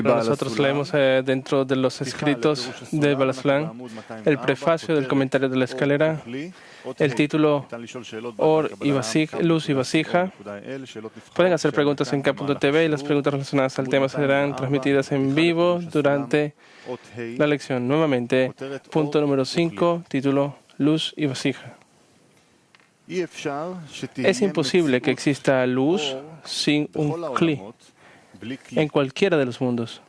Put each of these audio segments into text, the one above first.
Nosotros leemos dentro de los escritos de Baal HaSulam el prefacio del comentario de la escalera, el título Or y Vasija, Luz y Vasija. Pueden hacer preguntas en K.TV y las preguntas relacionadas al tema serán transmitidas en vivo durante la lección. Nuevamente, punto número 5, título Luz y Vasija. Es imposible que exista luz sin un Kli en cualquiera de los mundos.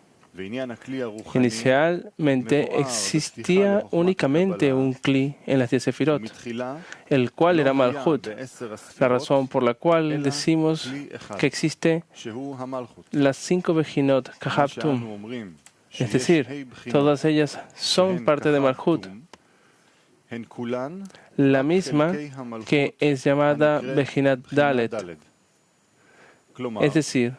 Inicialmente existía únicamente un Kli en las 10 Sefirot, el cual era Malhut, la razón por la cual decimos que existe las 5 Bejinot Kahab-Tum, es decir, todas ellas son parte de Malhut, la misma que es llamada Bejinat Dalet, es decir,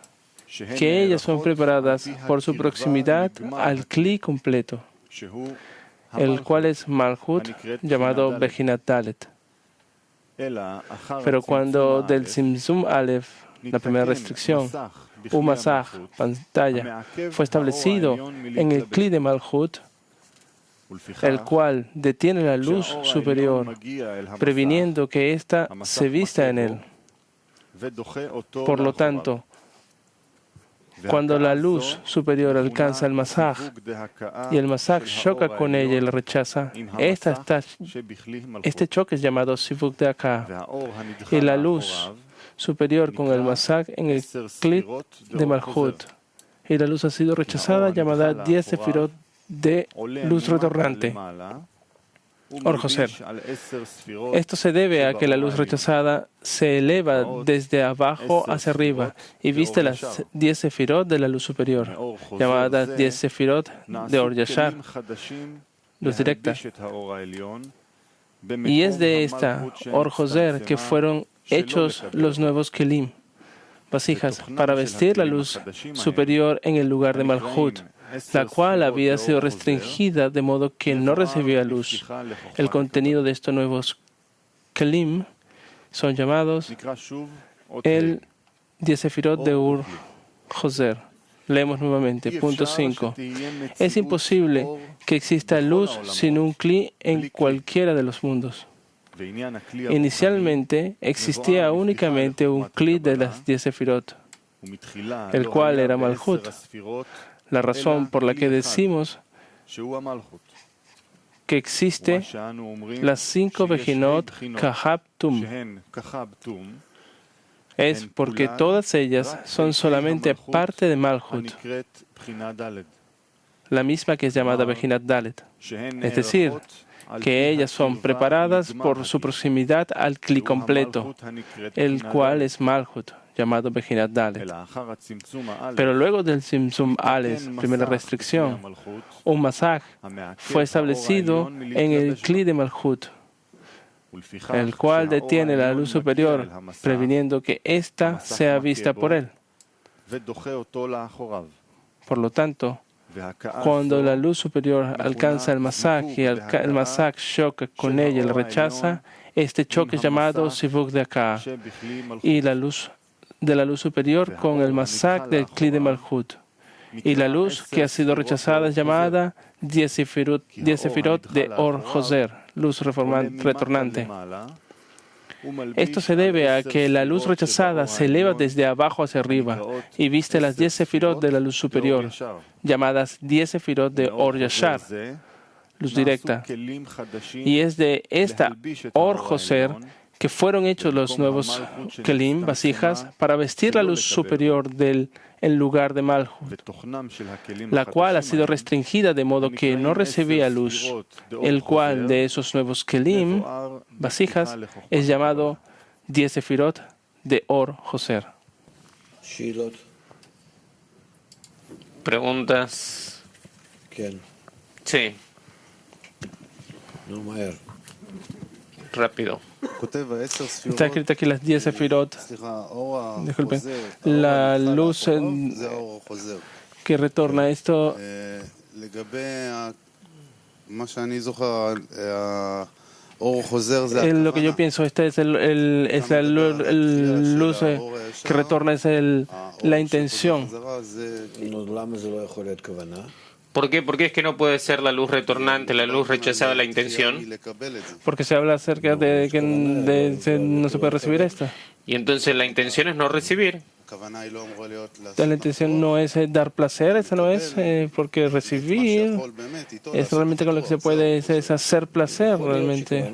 que ellas son preparadas por su proximidad al Kli completo, el cual es Malhut, llamado Bejinat Dalet. Pero cuando del Tzimtzum Aleph, la primera restricción, Masaj, pantalla, fue establecido en el Kli de Malhut, el cual detiene la luz superior, previniendo que ésta se vista en él. Por lo tanto, cuando la luz superior alcanza el Masaj y el Masaj choca con ella y la rechaza, este choque es llamado Sivuk de Akah. Y la luz superior con el Masaj en el Kli de Malhut. Y la luz ha sido rechazada, llamada 10 Sefirot de luz retornante. Or Joser. Esto se debe a que la luz rechazada se eleva desde abajo hacia arriba y viste las 10 Sefirot de la luz superior, llamadas 10 Sefirot de Or Yashar, luz directa. Y es de esta Or Joser que fueron hechos los nuevos Kelim, vasijas, para vestir la luz superior en el lugar de Malhut, la cual había sido restringida de modo que no recibía luz. El contenido de estos nuevos Kelim son llamados el 10 Sefirot de Ur Joser. Leemos nuevamente. Punto 5. Es imposible que exista luz sin un Kli en cualquiera de los mundos. Inicialmente existía únicamente un Kli de las 10 Sefirot, el cual era Malhut, la razón por la que decimos que existe las 5 Bejinot Kahab-Tum es porque todas ellas son solamente parte de Malhut, la misma que es llamada Bejinat Dalet, es decir, que ellas son preparadas por su proximidad al Kli completo, el cual es Malhut, llamado Bejinat Dalet. Pero luego del Tzimtzum Aleph, primera restricción, un Masaj fue establecido en el Kli de Malhut, el cual detiene la luz superior, previniendo que ésta sea vista por él. Por lo tanto, cuando la luz superior alcanza el Masaj y el Masaj choca con ella y la rechaza, este choque es llamado Sivuk de Akah, y la luz de la luz superior con el Masaj del Kli de Malhut. Y la luz que ha sido rechazada es llamada 10 Sefirot de Or Joser, luz retornante. Esto se debe a que la luz rechazada se eleva desde abajo hacia arriba y viste las 10 Sefirot de la luz superior, llamadas 10 Sefirot de Or Yashar, luz directa. Y es de esta Or Joser que fueron hechos los nuevos Kelim, vasijas, para vestir la luz superior en lugar de Malhut, la cual ha sido restringida de modo que no recibía luz, el cual de esos nuevos Kelim, vasijas, es llamado 10 Sefirot de Or Joser. ¿Preguntas? Sí. Rápido. Está escrito aquí las 10 Sefirot. Disculpen. La luz que retorna esto. Lo que yo pienso, esta es la luz que retorna es la intención. ¿Por qué? Porque es que no puede ser la luz retornante, la luz rechazada, la intención. Porque se habla acerca de que no se puede recibir esto. Y entonces la intención es no recibir. La intención no es dar placer, esa no es, porque recibir es realmente con lo que se puede es hacer placer realmente.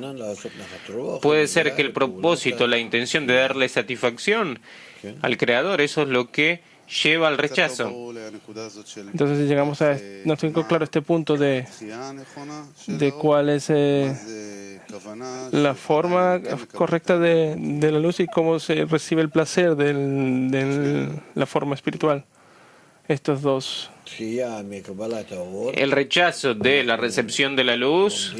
Puede ser que el propósito, la intención de darle satisfacción al Creador, eso es lo que lleva al rechazo. Entonces si llegamos a, no tengo claro este punto de cuál es la forma correcta de la luz y cómo se recibe el placer de la forma espiritual. Estos dos. El rechazo de la recepción de la luz,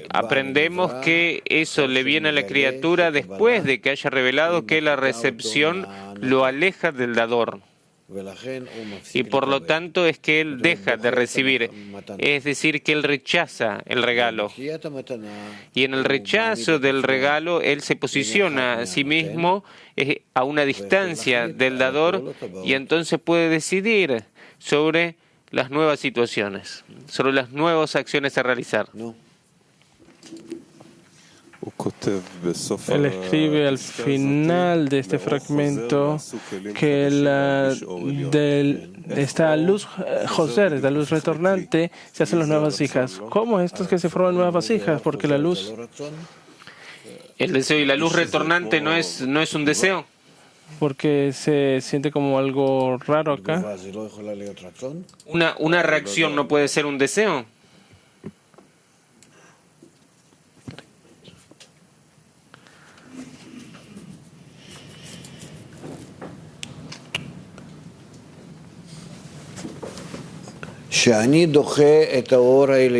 aprendemos que eso le viene a la criatura después de que haya revelado que la recepción lo aleja del dador. Y por lo tanto es que él deja de recibir, es decir, que él rechaza el regalo. Y en el rechazo del regalo, él se posiciona a sí mismo a una distancia del dador y entonces puede decidir sobre las nuevas situaciones, sobre las nuevas acciones a realizar. Él escribe al final de este fragmento que esta luz Joser, esta luz retornante, se hacen las nuevas vasijas. ¿Cómo es esto que se forman nuevas vasijas? Porque la luz... El deseo y la luz retornante no es un deseo. Porque se siente como algo raro acá. Una reacción no puede ser un deseo.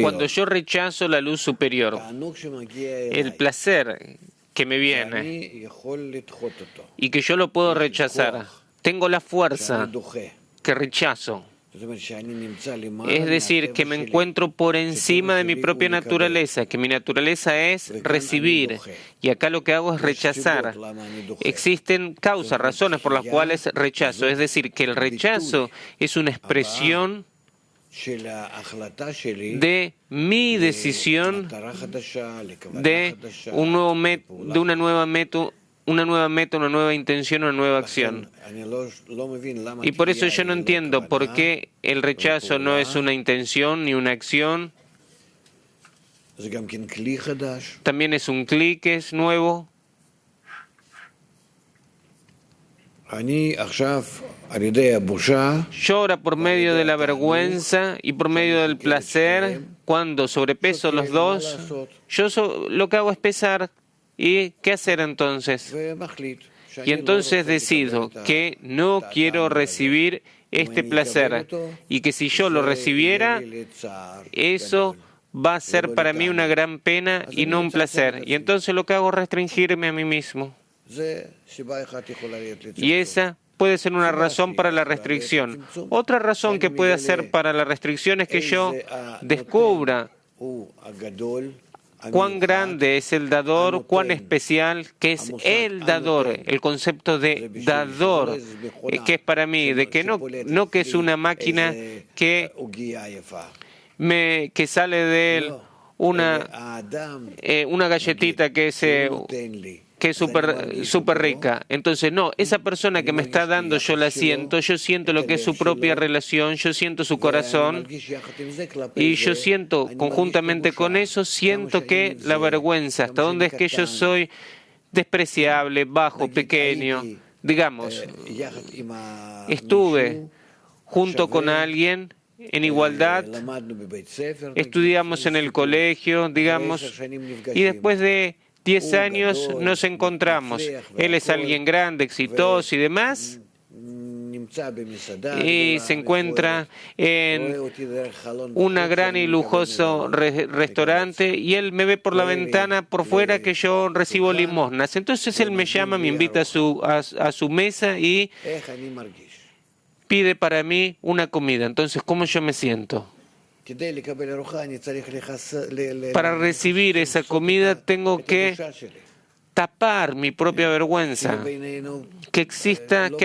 Cuando yo rechazo la luz superior, el placer que me viene y que yo lo puedo rechazar, tengo la fuerza que rechazo. Es decir, que me encuentro por encima de mi propia naturaleza, que mi naturaleza es recibir, y acá lo que hago es rechazar. Existen causas, razones por las cuales rechazo, es decir, que el rechazo es una expresión de mi decisión de una nueva meta, una nueva intención, una nueva acción. Y por eso yo no entiendo por qué el rechazo no es una intención ni una acción. También es un clic, es nuevo. Yo ahora por medio de la vergüenza y por medio del placer, cuando sobrepeso los dos, yo lo que hago es pesar. ¿Y qué hacer entonces? Y entonces decido que no quiero recibir este placer y que si yo lo recibiera, eso va a ser para mí una gran pena y no un placer. Y entonces lo que hago es restringirme a mí mismo. Y esa puede ser una razón para la restricción. Otra razón que puede ser para la restricción es que yo descubra cuán grande es el dador, cuán especial que es el dador, el concepto de dador, que es para mí, de que no que es una máquina que sale de él una galletita que es súper rica. Entonces, no, esa persona que me está dando, yo siento lo que es su propia relación, yo siento su corazón, y yo siento, conjuntamente con eso, siento que la vergüenza, hasta dónde es que yo soy despreciable, bajo, pequeño. Digamos, estuve junto con alguien en igualdad, estudiamos en el colegio, digamos, y después de 10 años nos encontramos. Él es alguien grande, exitoso y demás, y se encuentra en un gran y lujoso restaurante y él me ve por la ventana por fuera que yo recibo limosnas. Entonces él me llama, me invita a su mesa y pide para mí una comida. Entonces, ¿cómo yo me siento? Para recibir esa comida tengo que tapar mi propia vergüenza, que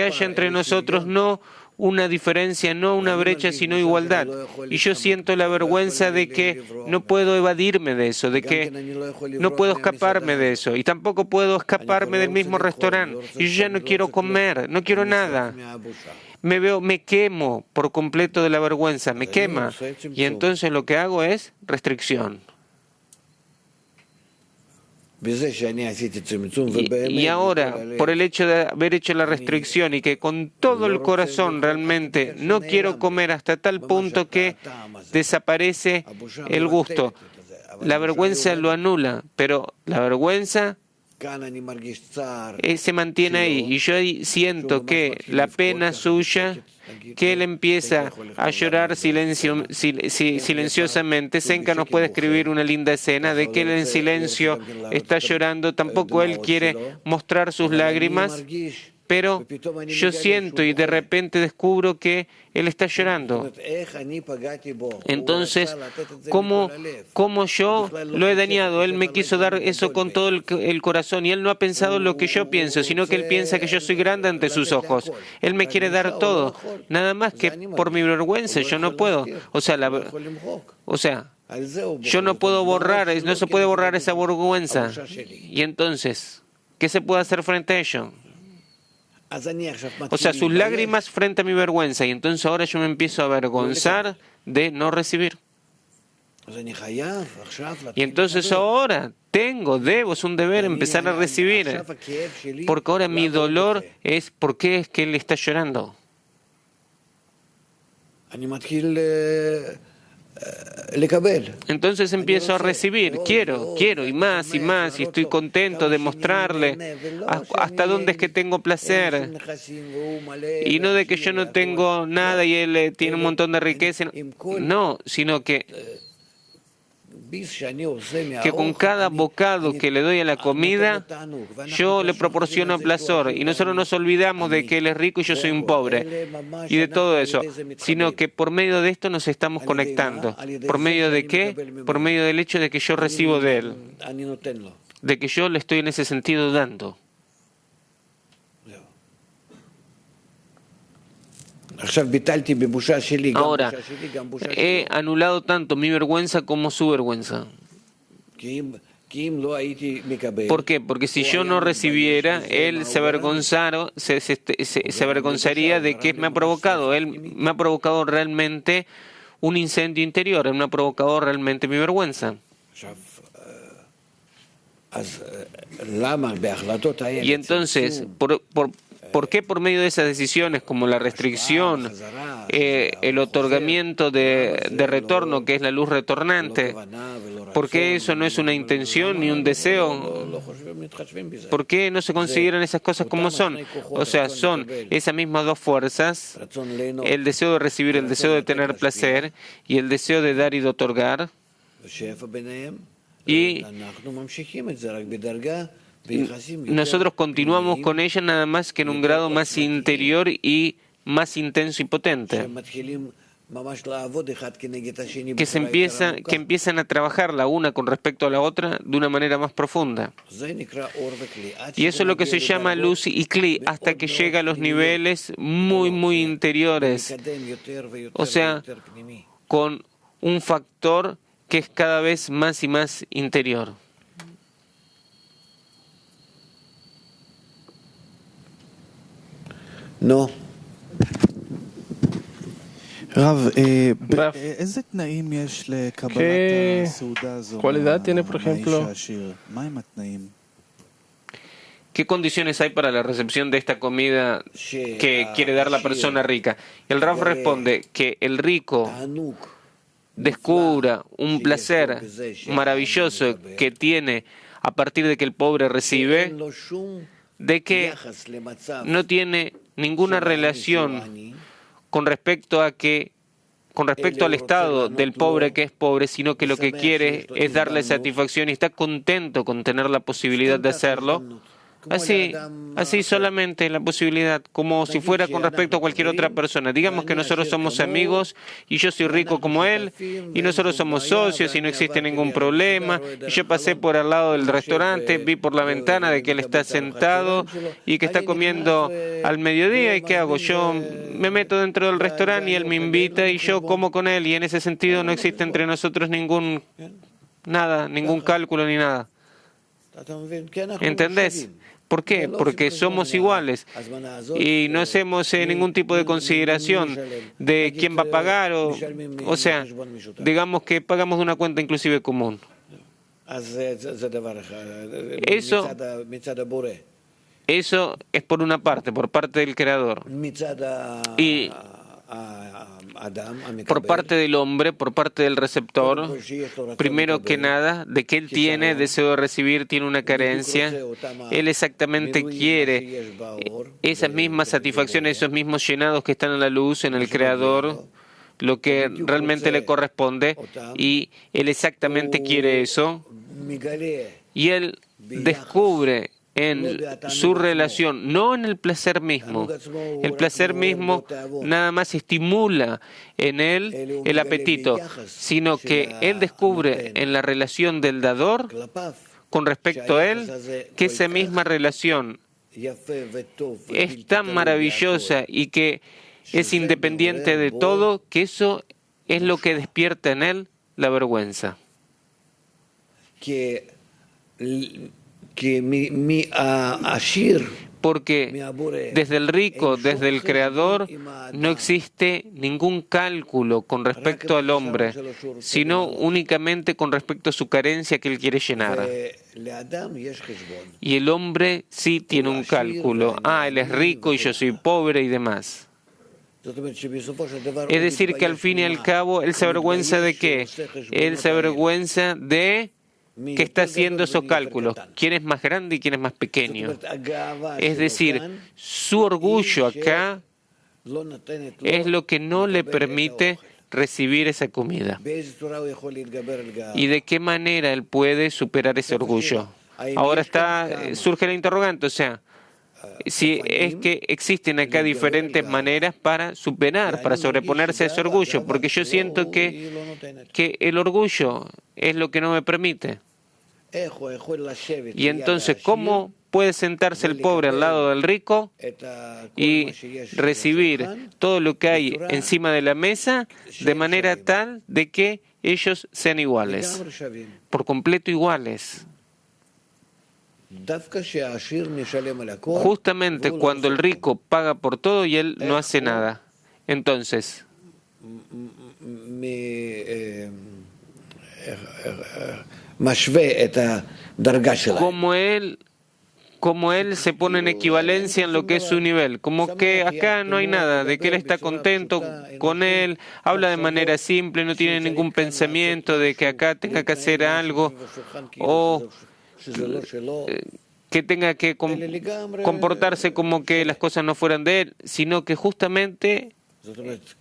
haya entre nosotros no una diferencia, no una brecha, sino igualdad. Y yo siento la vergüenza de que no puedo evadirme de eso, de que no puedo escaparme de eso. Y tampoco puedo escaparme del mismo restaurante. Y yo ya no quiero comer, no quiero nada. Me quemo por completo de la vergüenza, me quema. Y entonces lo que hago es restricción. Y ahora, por el hecho de haber hecho la restricción y que con todo el corazón realmente no quiero comer hasta tal punto que desaparece el gusto, la vergüenza lo anula, pero la vergüenza se mantiene ahí. Y yo ahí siento que la pena suya, que él empieza a llorar silenciosamente. Senka nos puede escribir una linda escena de que él en silencio está llorando. Tampoco él quiere mostrar sus lágrimas, pero yo siento y de repente descubro que él está llorando. Entonces, ¿cómo yo lo he dañado? Él me quiso dar eso con todo el corazón y él no ha pensado lo que yo pienso, sino que él piensa que yo soy grande ante sus ojos. Él me quiere dar todo, nada más que por mi vergüenza. Yo no puedo. O sea, yo no puedo borrar, no se puede borrar esa vergüenza. Y entonces, ¿qué se puede hacer frente a ello? O sea, sus lágrimas frente a mi vergüenza. Y entonces ahora yo me empiezo a avergonzar de no recibir. Y entonces ahora debo, es un deber empezar a recibir. Porque ahora mi dolor es ¿por qué es que él está llorando? Entonces empiezo a recibir, quiero, y más, y estoy contento de mostrarle hasta dónde es que tengo placer, y no de que yo no tengo nada y él tiene un montón de riqueza, no, sino que con cada bocado que le doy a la comida, yo le proporciono placer. Y nosotros nos olvidamos de que él es rico y yo soy un pobre, y de todo eso, sino que por medio de esto nos estamos conectando. ¿Por medio de qué? Por medio del hecho de que yo recibo de él, de que yo le estoy en ese sentido dando. Ahora, he anulado tanto mi vergüenza como su vergüenza. ¿Por qué? Porque si yo no recibiera, él se avergonzaría de que me ha provocado. Él me ha provocado realmente un incendio interior, él me ha provocado realmente mi vergüenza. Y entonces, ¿por qué por medio de esas decisiones como la restricción, el otorgamiento de retorno, que es la luz retornante? ¿Por qué eso no es una intención ni un deseo? ¿Por qué no se consideran esas cosas como son? O sea, son esas mismas dos fuerzas, el deseo de recibir, el deseo de tener placer y el deseo de dar y de otorgar. Y nosotros continuamos con ella nada más que en un grado más interior y más intenso y potente, que empiezan a trabajar la una con respecto a la otra de una manera más profunda. Y eso es lo que se llama luz y kli, hasta que llega a los niveles muy interiores, o sea, con un factor que es cada vez más y más interior. No. Rav, ¿qué cualidad tiene, por ejemplo? ¿Qué condiciones hay para la recepción de esta comida que quiere dar la persona rica? Y el Rav responde que el rico descubra un placer maravilloso que tiene a partir de que el pobre recibe, de que no tiene ninguna relación con respecto al estado del pobre que es pobre, sino que lo que quiere es darle satisfacción y está contento con tener la posibilidad de hacerlo, Así solamente la posibilidad, como si fuera con respecto a cualquier otra persona. Digamos que nosotros somos amigos y yo soy rico como él y nosotros somos socios y no existe ningún problema. Y yo pasé por al lado del restaurante, vi por la ventana de que él está sentado y que está comiendo al mediodía. ¿Y qué hago? Yo me meto dentro del restaurante y él me invita y yo como con él y en ese sentido no existe entre nosotros ningún cálculo ni nada. ¿Entendés? ¿Por qué? Porque somos iguales y no hacemos ningún tipo de consideración de quién va a pagar o sea, digamos que pagamos de una cuenta inclusive común. Eso es por una parte, por parte del Creador. Y por parte del hombre, por parte del receptor, primero que nada, de que él tiene deseo de recibir, tiene una carencia, él exactamente quiere esas mismas satisfacciones, esos mismos llenados que están en la luz, en el Creador, lo que realmente le corresponde, y él exactamente quiere eso, y él descubre en su relación, no en el placer mismo. El placer mismo nada más estimula en él el apetito, sino que él descubre en la relación del dador con respecto a él que esa misma relación es tan maravillosa y que es independiente de todo, que eso es lo que despierta en él la vergüenza. Porque desde el rico, desde el Creador, no existe ningún cálculo con respecto al hombre, sino únicamente con respecto a su carencia que él quiere llenar. Y el hombre sí tiene un cálculo. Él es rico y yo soy pobre y demás. Es decir, que al fin y al cabo, él se avergüenza ¿de qué? Él se avergüenza de que está haciendo esos cálculos, quién es más grande y quién es más pequeño. Es decir, su orgullo acá es lo que no le permite recibir esa comida. ¿Y de qué manera él puede superar ese orgullo? Ahora surge la interrogante, o sea, si es que existen acá diferentes maneras para superar, para sobreponerse a ese orgullo, porque yo siento que el orgullo es lo que no me permite. Y entonces, ¿cómo puede sentarse el pobre al lado del rico y recibir todo lo que hay encima de la mesa de manera tal de que ellos sean iguales, por completo iguales? Justamente cuando el rico paga por todo y él no hace nada. Entonces, como él se pone en equivalencia en lo que es su nivel, como que acá no hay nada, de que él está contento con él, habla de manera simple, no tiene ningún pensamiento de que acá tenga que hacer algo o que tenga que comportarse como que las cosas no fueran de él, sino que justamente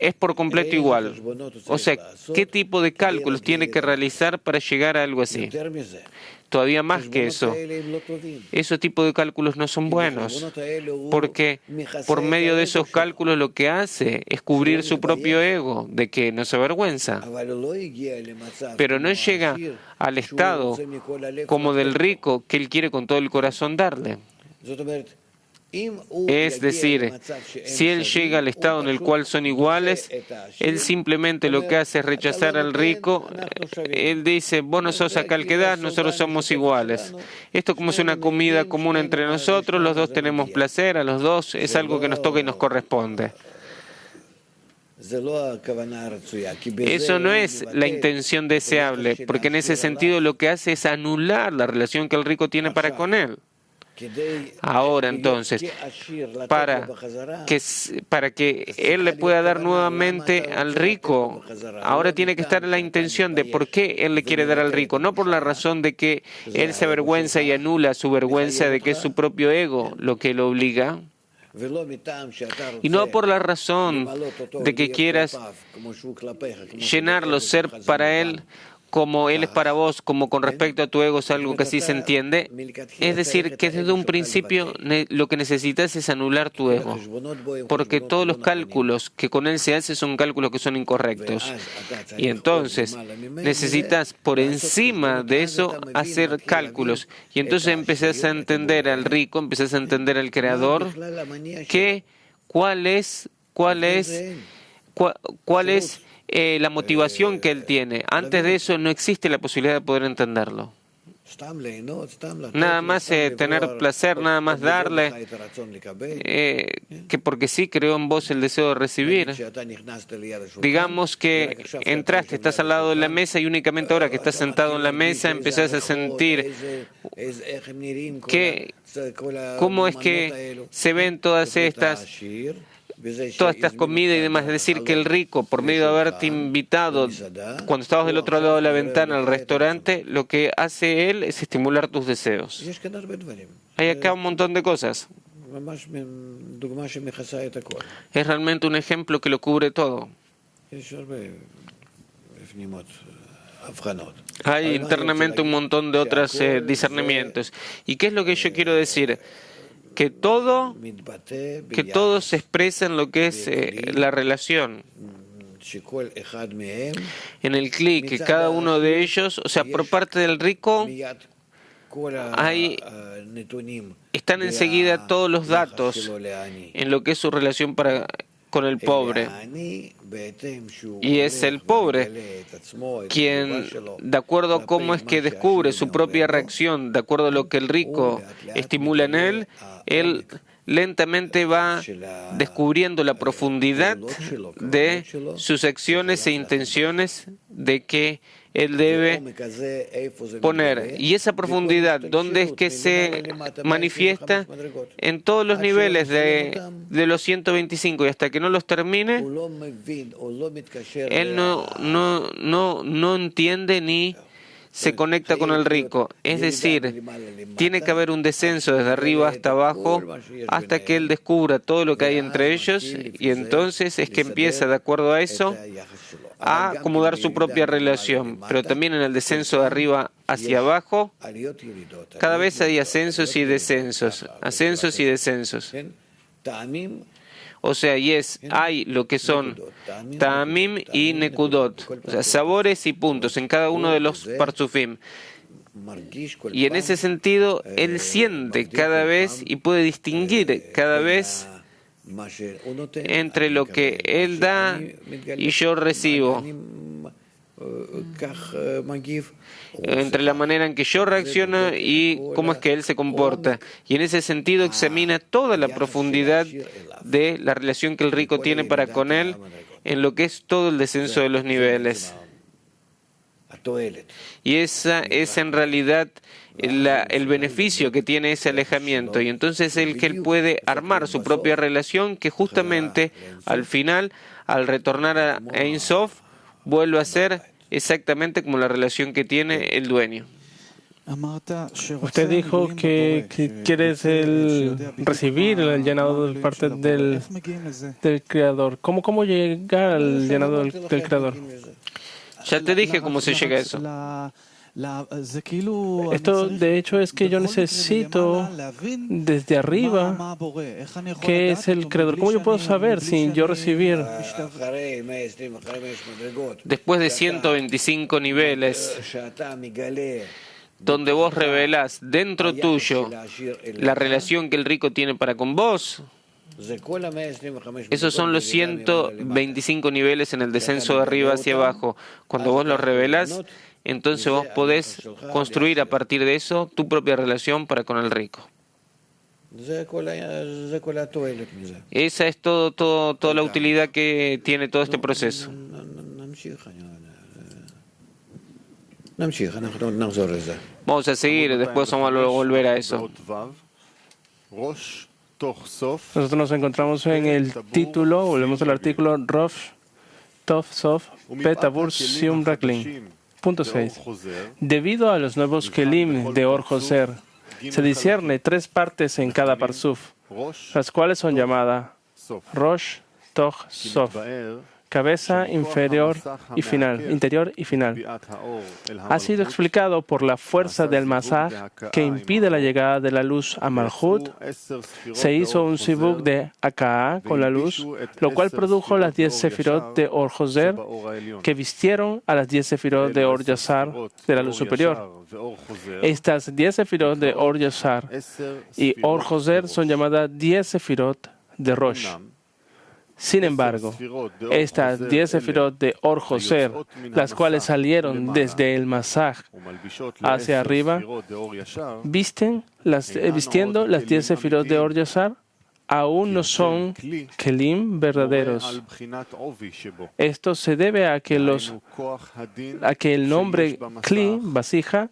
es por completo igual. O sea, ¿qué tipo de cálculos tiene que realizar para llegar a algo así? Todavía más que eso, esos tipos de cálculos no son buenos, porque por medio de esos cálculos lo que hace es cubrir su propio ego, de que no se avergüenza, pero no llega al estado como del rico que él quiere con todo el corazón darle. Es decir, si él llega al estado en el cual son iguales, él simplemente lo que hace es rechazar al rico. Él dice, vos no sos acá el que das, nosotros somos iguales. Esto como es una comida común entre nosotros, los dos tenemos placer, a los dos es algo que nos toca y nos corresponde. Eso no es la intención deseable, porque en ese sentido lo que hace es anular la relación que el rico tiene para con él. Ahora entonces, para que él le pueda dar nuevamente al rico, ahora tiene que estar en la intención de por qué él le quiere dar al rico, no por la razón de que él se avergüenza y anula su vergüenza de que es su propio ego lo que lo obliga, y no por la razón de que quieras llenarlo, ser para él como Él es para vos, como con respecto a tu ego es algo que así se entiende. Es decir, que desde un principio lo que necesitas es anular tu ego, porque todos los cálculos que con Él se hacen son cálculos que son incorrectos. Y entonces necesitas por encima de eso hacer cálculos. Y entonces empezás a entender al rico, empezás a entender al Creador, que cuál es la motivación que él tiene. Antes de eso no existe la posibilidad de poder entenderlo. Nada más tener placer, nada más darle, que porque sí creó en vos el deseo de recibir. Digamos que entraste, estás al lado de la mesa y únicamente ahora que estás sentado en la mesa empezás a sentir cómo es que se ven todas estas comidas y demás. Es decir, que el rico, por medio de haberte invitado cuando estabas del otro lado de la ventana al restaurante, lo que hace él es estimular tus deseos. Hay acá un montón de cosas. Es realmente un ejemplo que lo cubre todo. Hay internamente un montón de otros discernimientos. ¿Y qué es lo que yo quiero decir? Que todo se expresa en lo que es la relación, en el clic, que cada uno de ellos, o sea, por parte del rico, están enseguida todos los datos en lo que es su relación con el pobre. Y es el pobre quien, de acuerdo a cómo es que descubre su propia reacción, de acuerdo a lo que el rico estimula en él lentamente va descubriendo la profundidad de sus acciones e intenciones de que él debe poner. Y esa profundidad, ¿dónde es que se manifiesta? En todos los niveles de los 125, y hasta que no los termine, él no entiende ni se conecta con el rico. Es decir, tiene que haber un descenso desde arriba hasta abajo hasta que él descubra todo lo que hay entre ellos, y entonces es que empieza, de acuerdo a eso, a acomodar su propia relación. Pero también en el descenso de arriba hacia abajo, cada vez hay ascensos y descensos, ascensos y descensos. O sea, hay lo que son ta'amim y nekudot, o sea, sabores y puntos en cada uno de los parsufim. Y en ese sentido, él siente cada vez y puede distinguir cada vez entre lo que él da y yo recibo, entre la manera en que yo reacciono y cómo es que él se comporta. Y en ese sentido examina toda la profundidad de la relación que el rico tiene para con él en lo que es todo el descenso de los niveles. Y esa es en realidad el beneficio que tiene ese alejamiento. Y entonces él puede armar su propia relación, que justamente al final, al retornar a Ein Sof, vuelve a ser exactamente como la relación que tiene el dueño. Usted dijo que quieres recibir el llenado de parte del Creador. ¿Cómo llegar al llenado del Creador? Ya te dije cómo se llega a eso. Esto, de hecho, es que yo necesito desde arriba qué es el Creador. ¿Cómo yo puedo saber sin yo recibir? Después de 125 niveles, donde vos revelás dentro tuyo la relación que el rico tiene para con vos, esos son los 125 niveles en el descenso de arriba hacia abajo. Cuando vos los revelás, entonces vos podés construir a partir de eso tu propia relación para con el rico. Esa es toda la utilidad que tiene todo este proceso. Vamos a seguir, después vamos a volver a eso. Nosotros nos encontramos en el título, volvemos al artículo Rosh, Tov, Sof, Petabur, Sium, Raklin. Punto 6. Debido a los nuevos Kelim de Or Joser, se discierne 3 partes en cada parsuf, las cuales son llamadas Rosh, Tov, Sof. cabeza interior y final. Ha sido explicado por la fuerza del Masaj que impide la llegada de la luz a Malhut. Se hizo un sibuk de Akaa con la luz, lo cual produjo las 10 sefirot de Or Joser, que vistieron a las 10 sefirot de Or Yasar de la luz superior. Estas 10 sefirot de Or Yasar y Or Joser son llamadas 10 sefirot de Rosh. Sin embargo, estas 10 sefirot de Or Joser, las cuales salieron desde el Masaj hacia arriba, vistiendo las 10 sefirot de Or Yasar, aún no son kelim verdaderos. Esto se debe a que el nombre kli, vasija,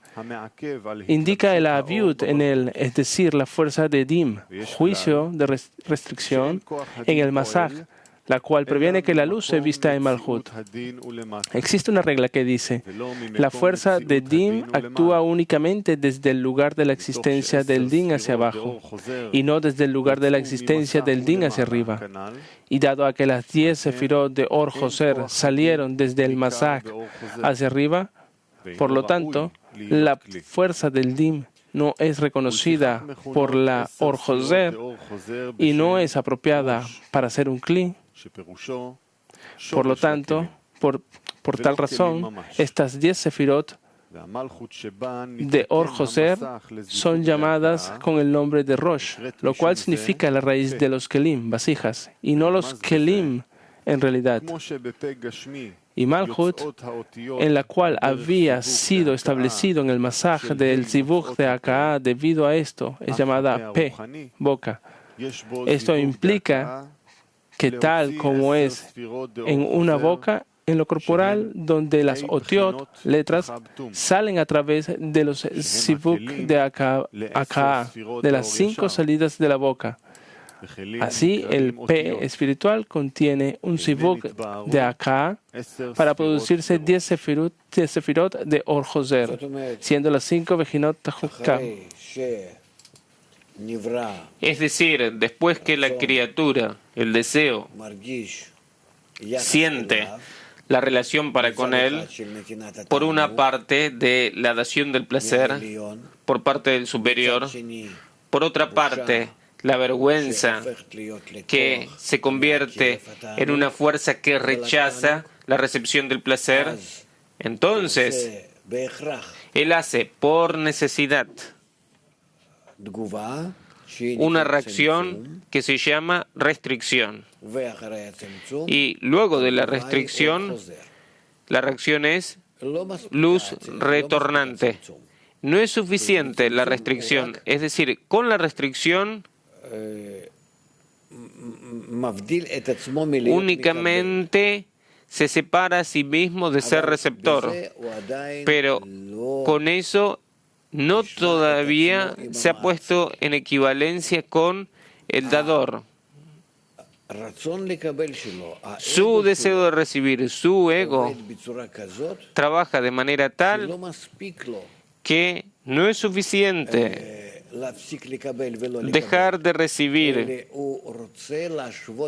indica el aviut en él, es decir, la fuerza de dim, juicio de restricción, en el masaj, la cual previene que la luz se vista en Malhut. Existe una regla que dice: la fuerza de Dim actúa únicamente desde el lugar de la existencia del Din hacia abajo y no desde el lugar de la existencia del Din hacia arriba. Y dado a que las 10 sefirot de Or Joser salieron desde el Masaj hacia arriba, por lo tanto, la fuerza del Dim no es reconocida por la Or Joser y no es apropiada para ser un Kli. Por lo tanto, por tal razón, estas 10 sefirot de Or Joser son llamadas con el nombre de Rosh, lo cual significa la raíz de los kelim, vasijas, y no los kelim en realidad. Y Malhut, en la cual había sido establecido en el masaj del Zivug de Akaa, debido a esto, es llamada Pe, boca. Esto implica que tal como es en una boca, en lo corporal, donde las otiot, letras, salen a través de los sibuk de Akaa, de las 5 salidas de la boca. Así, el P espiritual contiene un sibuk de Akaa para producirse 10 sefirot de Or Joser, siendo las 5 vejinot Tahukka. Es decir, después que la criatura, el deseo, siente la relación para con él, por una parte de la dación del placer, por parte del superior, por otra parte la vergüenza que se convierte en una fuerza que rechaza la recepción del placer, entonces él hace por necesidad una reacción que se llama restricción. Y luego de la restricción, la reacción es luz retornante. No es suficiente la restricción, es decir, con la restricción únicamente se separa a sí mismo de ser receptor, pero con eso no todavía se ha puesto en equivalencia con el dador. Su deseo de recibir, su ego, trabaja de manera tal que no es suficiente dejar de recibir,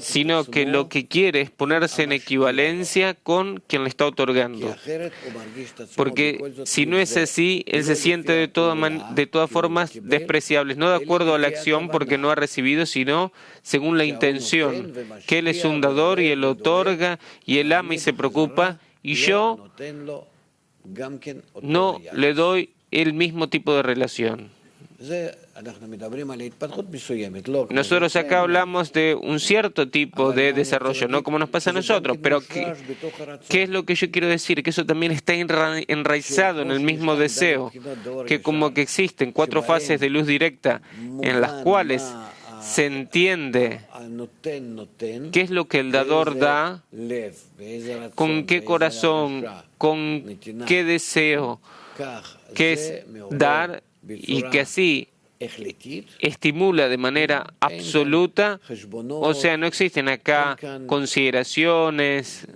sino que lo que quiere es ponerse en equivalencia con quien le está otorgando. Porque si no es así, él se siente de todas formas despreciable, no de acuerdo a la acción porque no ha recibido, sino según la intención, que él es un dador y él otorga y él ama y se preocupa, y yo no le doy el mismo tipo de relación. Nosotros acá hablamos de un cierto tipo de desarrollo, no como nos pasa a nosotros, pero ¿qué es lo que yo quiero decir? Que eso también está enraizado en el mismo deseo, que como que existen 4 fases de luz directa en las cuales se entiende qué es lo que el dador da, con qué corazón, con qué deseo, que es dar, y que así estimula de manera absoluta, o sea, no existen acá consideraciones,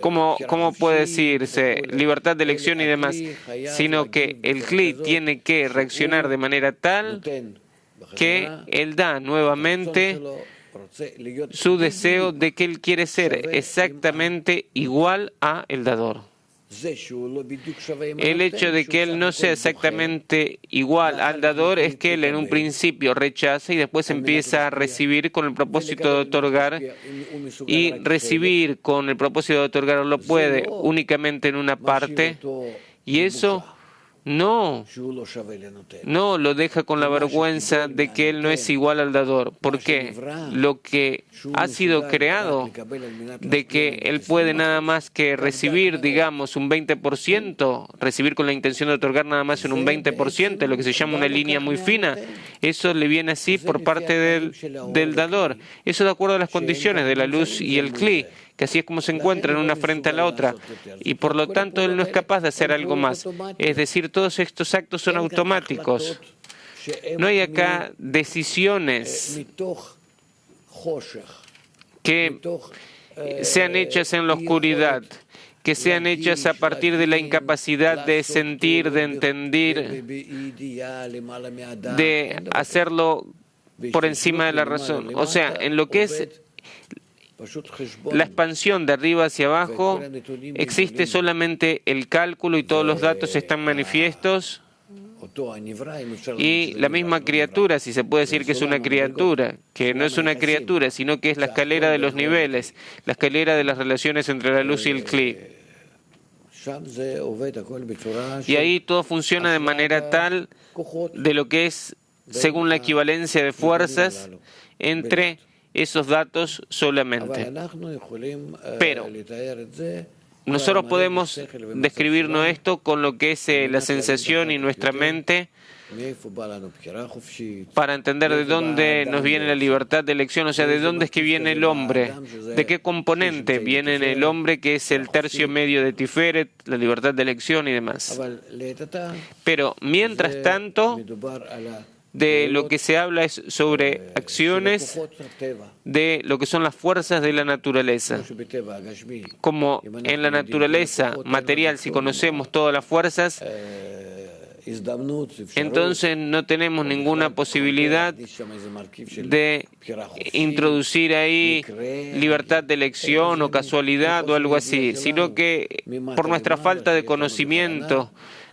¿cómo puede decirse? Libertad de elección y demás, sino que el Kli tiene que reaccionar de manera tal que él da nuevamente su deseo de que él quiere ser exactamente igual a el dador. El hecho de que él no sea exactamente igual al dador es que él en un principio rechaza y después empieza a recibir con el propósito de otorgar, y recibir con el propósito de otorgar lo puede únicamente en una parte, y eso no lo deja con la vergüenza de que él no es igual al dador. ¿Por qué? Lo que ha sido creado de que él puede nada más que recibir, digamos, un 20%, recibir con la intención de otorgar nada más en un 20%, lo que se llama una línea muy fina, eso le viene así por parte del dador. Eso de acuerdo a las condiciones de la luz y el Kli, que así es como se encuentran una frente a la otra, y por lo tanto él no es capaz de hacer algo más. Es decir, todos estos actos son automáticos. No hay acá decisiones que sean hechas en la oscuridad, que sean hechas a partir de la incapacidad de sentir, de entender, de hacerlo por encima de la razón. O sea, en lo que es la expansión de arriba hacia abajo, existe solamente el cálculo y todos los datos están manifiestos, y la misma criatura, si se puede decir que es una criatura, que no es una criatura, sino que es la escalera de los niveles, la escalera de las relaciones entre la luz y el Kli. Y ahí todo funciona de manera tal de lo que es según la equivalencia de fuerzas entre esos datos solamente. Pero nosotros podemos describirnos esto con lo que es la sensación y nuestra mente para entender de dónde nos viene la libertad de elección, o sea, de dónde es que viene el hombre, de qué componente viene en el hombre, que es el tercio medio de Tiferet, la libertad de elección y demás. Pero mientras tanto, de lo que se habla es sobre acciones de lo que son las fuerzas de la naturaleza. Como en la naturaleza material, si conocemos todas las fuerzas, entonces no tenemos ninguna posibilidad de introducir ahí libertad de elección o casualidad o algo así, sino que por nuestra falta de conocimiento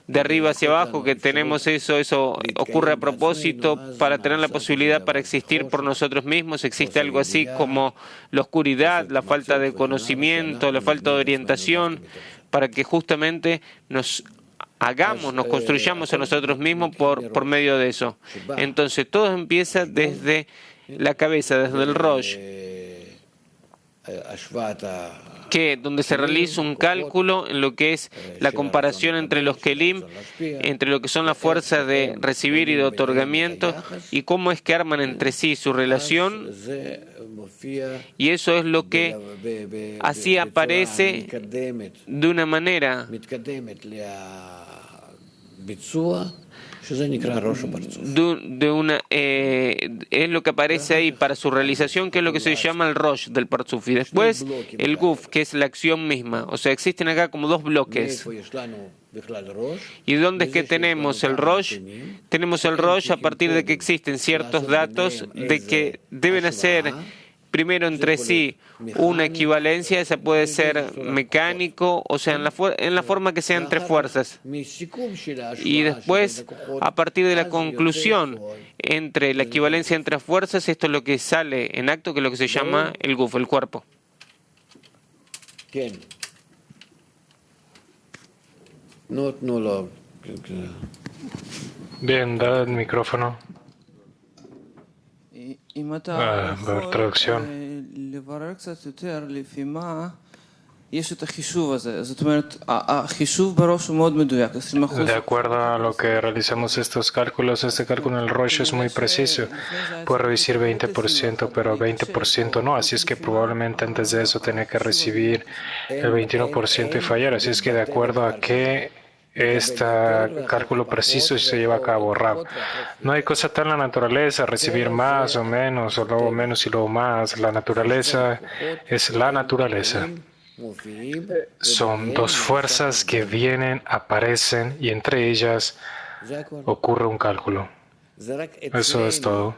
de arriba hacia abajo, que tenemos eso ocurre a propósito para tener la posibilidad para existir por nosotros mismos. Existe algo así como la oscuridad, la falta de conocimiento, la falta de orientación, para que justamente nos construyamos a nosotros mismos por medio de eso. Entonces todo empieza desde la cabeza, desde el Rosh, donde se realiza un cálculo en lo que es la comparación entre los kelim, entre lo que son las fuerzas de recibir y de otorgamiento, y cómo es que arman entre sí su relación, y eso es lo que así aparece de una manera es lo que aparece ahí para su realización, que es lo que se llama el Rosh del Parzuf. Y después el Guf, que es la acción misma. O sea, existen acá como dos bloques. ¿Y dónde es que tenemos el Rosh? Tenemos el Rosh a partir de que existen ciertos datos de que deben hacer primero entre sí una equivalencia. Esa puede ser mecánico, o sea, en la forma que sea entre fuerzas. Y después, a partir de la conclusión entre la equivalencia entre fuerzas, esto es lo que sale en acto, que es lo que se llama el Guf, el cuerpo. Bien, da el micrófono. A ver, traducción. De acuerdo a lo que realizamos estos cálculos, este cálculo en el Rosh es muy preciso. Puede recibir 20%, pero 20% no. Así es que probablemente antes de eso tenía que recibir el 21% y fallar. Así es que de acuerdo a qué este cálculo preciso se lleva a cabo rápido. No hay cosa tal en la naturaleza, recibir más o menos, o luego menos y luego más. La naturaleza es la naturaleza. Son dos fuerzas que vienen, aparecen y entre ellas ocurre un cálculo. Eso es todo.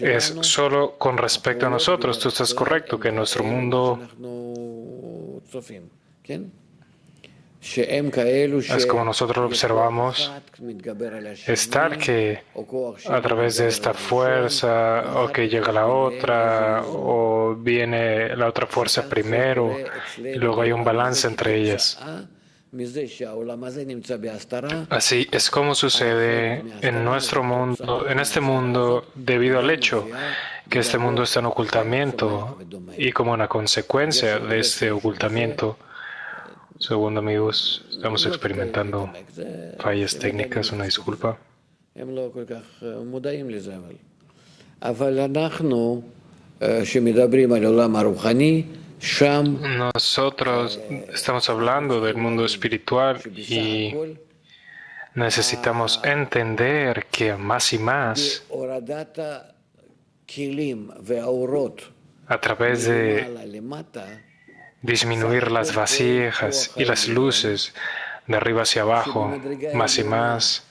es solo con respecto a nosotros. Tú estás correcto que en nuestro mundo es como nosotros lo observamos, es tal que a través de esta fuerza o que llega la otra o viene la otra fuerza primero y luego hay un balance entre ellas. Así es como sucede en nuestro mundo, en este mundo, debido al hecho que este mundo está en ocultamiento y como una consecuencia de este ocultamiento. Segundo, amigos, estamos experimentando fallas técnicas, una disculpa. Nosotros estamos hablando del mundo espiritual y necesitamos entender que más y más, a través de disminuir las vasijas y las luces de arriba hacia abajo, más y más,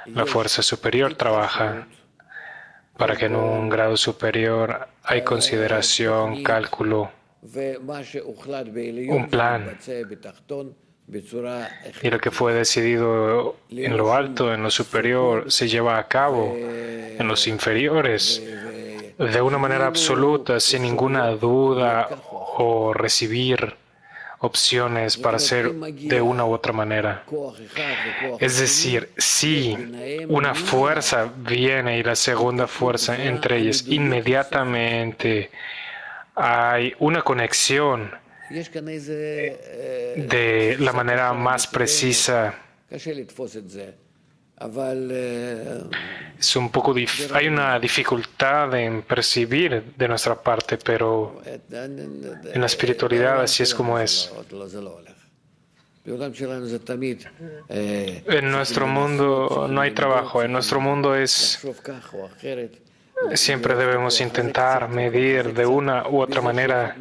la fuerza superior trabaja para que en un grado superior hay consideración, cálculo, un plan. Y lo que fue decidido en lo alto, en lo superior, se lleva a cabo en los inferiores de una manera absoluta, sin ninguna duda o recibir opciones para hacer de una u otra manera. Es decir, si una fuerza viene y la segunda fuerza entre ellas, inmediatamente hay una conexión de la manera más precisa. Es un poco hay una dificultad en percibir de nuestra parte, pero en la espiritualidad así es como es. En nuestro mundo no hay trabajo, en nuestro mundo siempre debemos intentar medir de una u otra manera,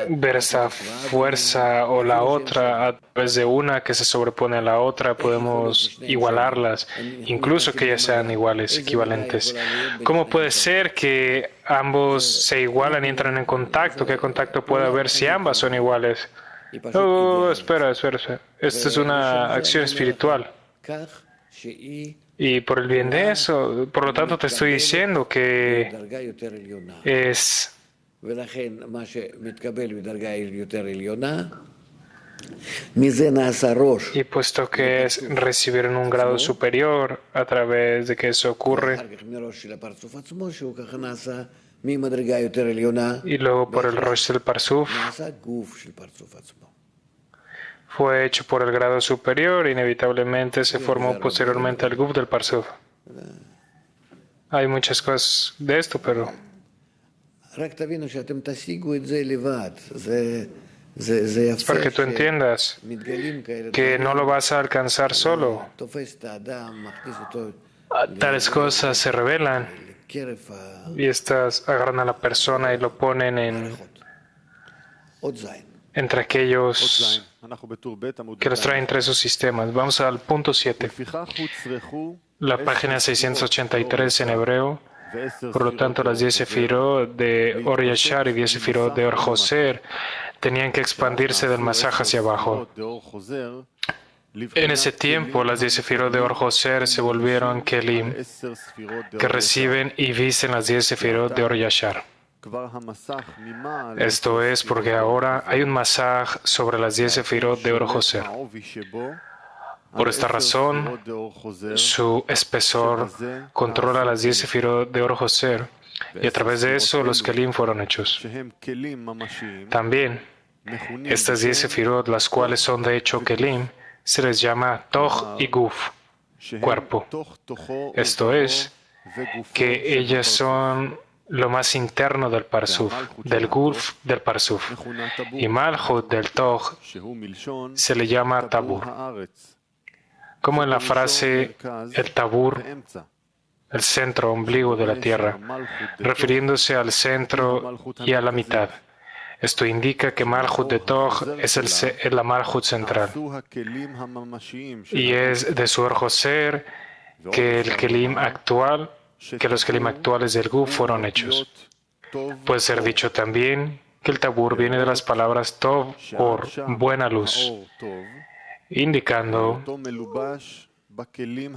ver esta fuerza o la otra a través de una que se sobrepone a la otra, podemos igualarlas, incluso que ellas sean iguales, equivalentes. ¿Cómo puede ser que ambos se igualan y entran en contacto? ¿Qué contacto puede haber si ambas son iguales? Oh, espera. Esta es una acción espiritual. Y por el bien de eso, por lo tanto te estoy diciendo que es y puesto que es recibir en un grado superior a través de que eso ocurre y luego por el Rosh del Parsuf fue hecho por el grado superior, inevitablemente se formó posteriormente el Guf del Parsuf. Hay muchas cosas de esto, pero es para que tú entiendas que no lo vas a alcanzar solo. Tales cosas se revelan y estas agarran a la persona y lo ponen entre aquellos que los traen entre esos sistemas. Vamos al punto 7. La página 683 en hebreo. Por lo tanto, las 10 sefirot de Or Yashar y 10 sefirot de Or Joser tenían que expandirse del masaj hacia abajo. En ese tiempo, las 10 sefirot de Or Joser se volvieron kelim, que reciben y visten las 10 sefirot de Or Yashar. Esto es porque ahora hay un masaj sobre las 10 sefirot de Or Joser. Por esta razón, su espesor controla las 10 sefirot de Or Joser y a través de eso los kelim fueron hechos. También, estas 10 sefirot, las cuales son de hecho kelim, se les llama Toch y Guf, cuerpo. Esto es, que ellas son lo más interno del Parsuf, del Guf del Parsuf. Y Malchut del Toch se le llama Tabur. Como en la frase el Tabur, el centro, ombligo de la tierra, refiriéndose al centro y a la mitad. Esto indica que Malchut de Toch es la Malchut central y es de su Or Joser que los kelim actuales del guf fueron hechos. Puede ser dicho también que el tabur viene de las palabras tov, or, buena luz, indicando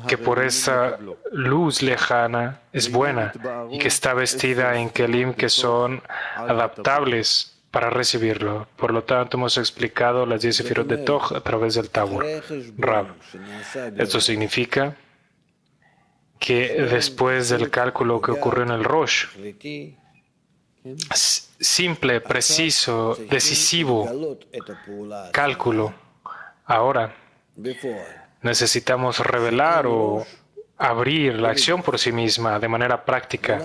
que por esa luz lejana es buena y que está vestida en kelim que son adaptables para recibirlo. Por lo tanto, hemos explicado las 10 sefirot de Toj a través del tabur. Rab. Esto significa que después del cálculo que ocurrió en el Rosh, simple, preciso, decisivo cálculo, ahora necesitamos revelar o abrir la acción por sí misma de manera práctica.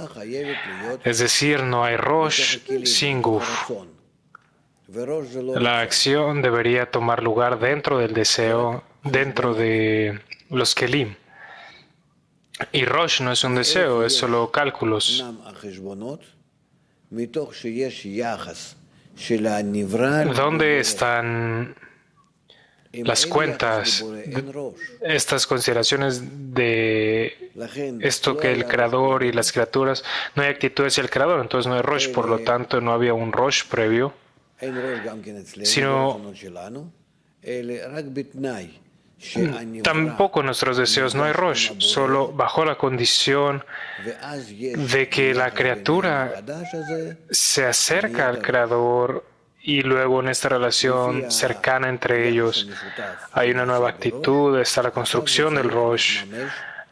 Es decir, no hay Rosh sin Guf. La acción debería tomar lugar dentro del deseo, dentro de los Kelim. Y Rosh no es un deseo, es solo cálculos. ¿Dónde están las cuentas, estas consideraciones de esto que el Creador y las criaturas? No hay actitud hacia el Creador, entonces no hay Rosh, por lo tanto no había un Rosh previo, sino tampoco en nuestros deseos no hay Rosh, solo bajo la condición de que la criatura se acerca al Creador y luego en esta relación cercana entre ellos hay una nueva actitud, está la construcción del Rosh,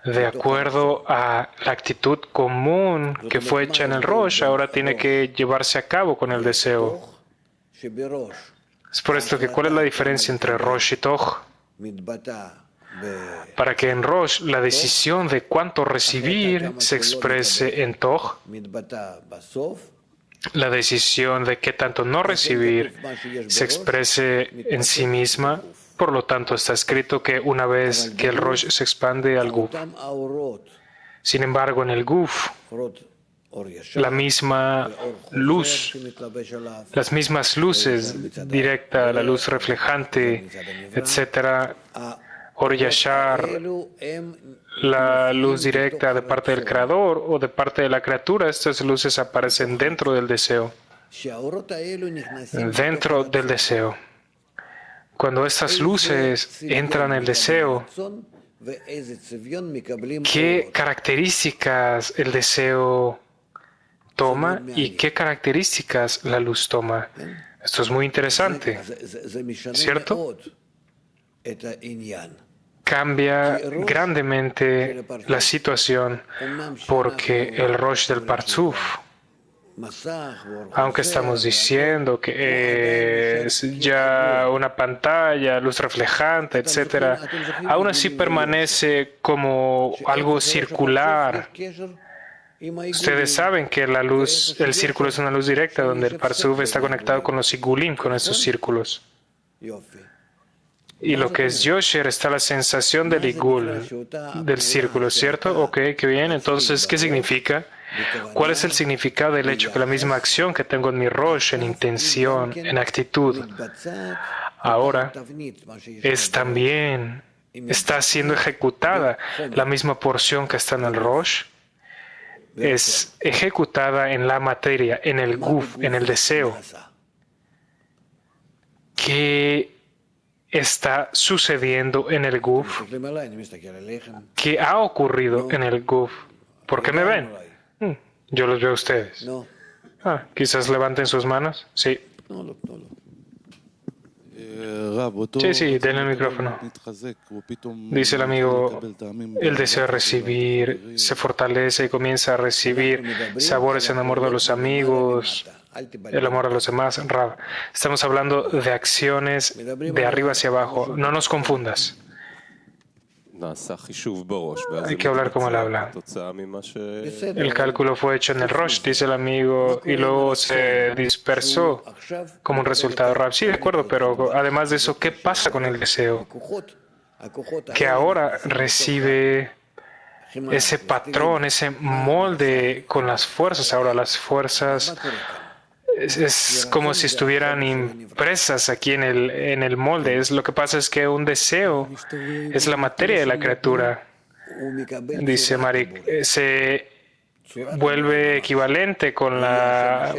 de acuerdo a la actitud común que fue hecha en el Rosh, ahora tiene que llevarse a cabo con el deseo. Es por esto que ¿cuál es la diferencia entre Rosh y Toj? Para que en Rosh la decisión de cuánto recibir se exprese en Toj, la decisión de qué tanto no recibir se exprese en sí misma. Por lo tanto, está escrito que una vez que el Rosh se expande al Guf. Sin embargo, en el Guf, la misma luz, las mismas luces directa, la luz reflejante, etcétera, Or Yashar, la luz directa de parte del Creador o de parte de la criatura, estas luces aparecen dentro del deseo. Dentro del deseo. Cuando estas luces entran en el deseo, ¿qué características el deseo toma y qué características la luz toma? Esto es muy interesante, ¿cierto? Cambia grandemente la situación porque el Rosh del Parzuf, aunque estamos diciendo que es ya una pantalla, luz reflejante, etcétera, aún así permanece como algo circular. Ustedes saben que la luz, el círculo es una luz directa, donde el Parzuf está conectado con los Sigulim, con estos círculos. Y lo que es Yosher está la sensación del Igul, del círculo, ¿cierto? Ok, qué bien. Entonces, ¿qué significa? ¿Cuál es el significado del hecho que la misma acción que tengo en mi Rosh, en intención, en actitud, ahora es también, está siendo ejecutada? La misma porción que está en el Rosh es ejecutada en la materia, en el Guf, en el deseo. ¿Qué está sucediendo en el Guf? ¿Qué ha ocurrido en el Guf? ¿Por qué me ven? Yo los veo a ustedes. Quizás levanten sus manos. Sí. Sí, denle el micrófono. Dice el amigo, el deseo de recibir se fortalece y comienza a recibir sabores en amor de los amigos, el amor a los demás. Rab, estamos hablando de acciones de arriba hacia abajo. No nos confundas. Hay que hablar como él habla. El cálculo fue hecho en el Rosh, dice el amigo, y luego se dispersó como un resultado. Rab, sí, de acuerdo, pero además de eso, ¿qué pasa con el deseo? Que ahora recibe ese patrón, ese molde con las fuerzas. Ahora las fuerzas es como si estuvieran impresas aquí en el molde. Lo que pasa es que un deseo es la materia de la criatura. dice Marik, se vuelve equivalente con la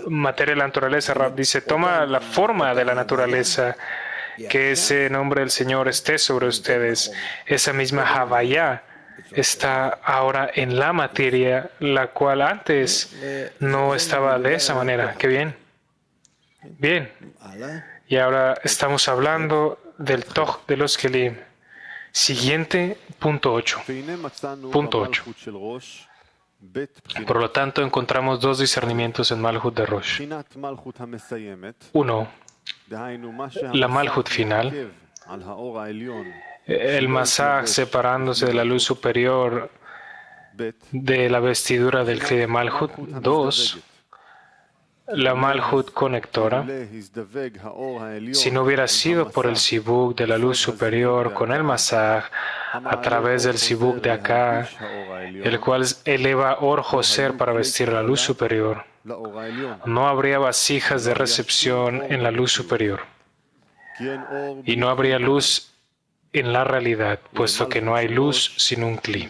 materia de la naturaleza. Rab dice, toma la forma de la naturaleza, que ese nombre del Señor esté sobre ustedes. Esa misma Havaya está ahora en la materia, la cual antes no estaba de esa manera. ¡Qué bien! Bien. Y ahora estamos hablando del Toj de los Kelim. Siguiente, punto 8. Punto 8. Por lo tanto, encontramos dos discernimientos en Malhut de Rosh. Uno, la Malhut final, el Masaj separándose de la luz superior de la vestidura del Kli de Malhut. Dos, la Malhut conectora. Si no hubiera sido por el Sibuk de la luz superior con el Masaj, a través del Sibuk de acá, el cual eleva Or Joser para vestir la luz superior, no habría vasijas de recepción en la luz superior. Y no habría luz en la realidad, puesto que no hay luz sin un Kli.